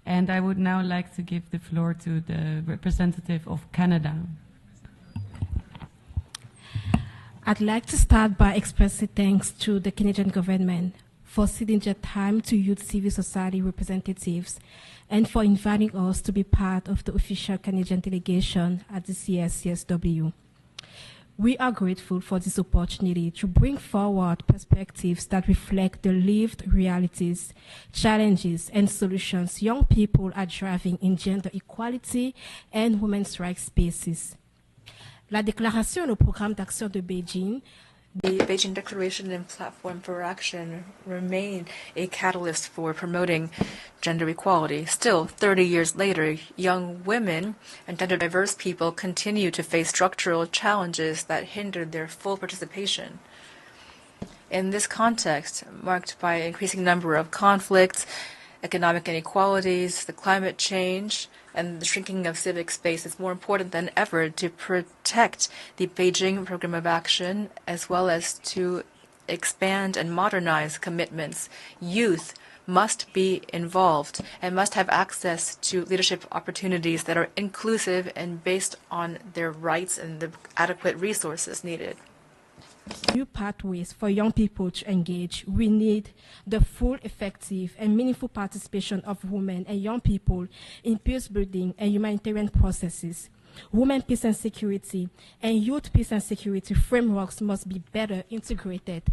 And I would now like to give the floor to the representative of Canada. I'd like to start by expressing thanks to the Canadian government for ceding their time to youth civil society representatives and for inviting us to be part of the official Canadian delegation at the CSW. We are grateful for this opportunity to bring forward perspectives that reflect the lived realities, challenges, and solutions young people are driving in gender equality and women's rights spaces. La déclaration et le programme d'action de Beijing. The Beijing Declaration and Platform for Action remain a catalyst for promoting gender equality. Still, 30 years later, young women and gender diverse people continue to face structural challenges that hinder their full participation. In this context, marked by an increasing number of conflicts, economic inequalities, the climate change, and the shrinking of civic space, it's more important than ever to protect the Beijing Program of Action as well as to expand and modernize commitments. Youth must be involved and must have access to leadership opportunities that are inclusive and based on their rights and the adequate resources needed. New pathways for young people to engage. We need the full, effective, and meaningful participation of women and young people in peace building and humanitarian processes. Women peace and security and youth peace and security frameworks must be better integrated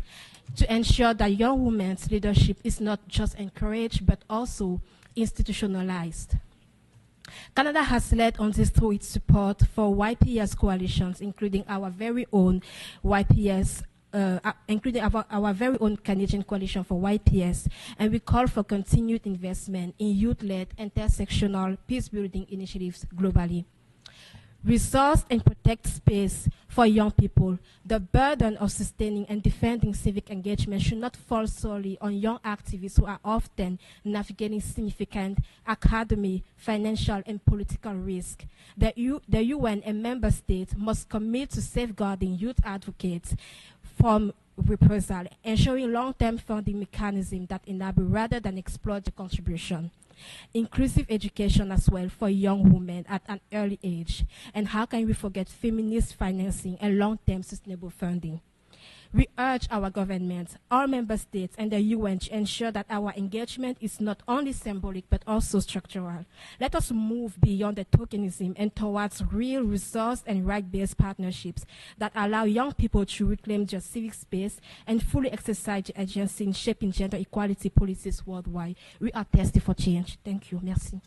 to ensure that young women's leadership is not just encouraged but also institutionalized. Canada has led on this through its support for YPS coalitions, including our very own YPS, our very own Canadian coalition for YPS, and we call for continued investment in youth-led intersectional peace-building initiatives globally. Resource and protect space for young people. The burden of sustaining and defending civic engagement should not fall solely on young activists who are often navigating significant academic, financial, and political risk. The UN and member states must commit to safeguarding youth advocates from reprisal, ensuring long-term funding mechanisms that enable rather than exploit the contribution. Inclusive education as well for young women at an early age. And how can we forget feminist financing and long-term sustainable funding? We urge our government, all member states, and the UN to ensure that our engagement is not only symbolic but also structural. Let us move beyond the tokenism and towards real resource and right-based partnerships that allow young people to reclaim their civic space and fully exercise their agency in shaping gender equality policies worldwide. We are thirsty for change. Thank you. Merci.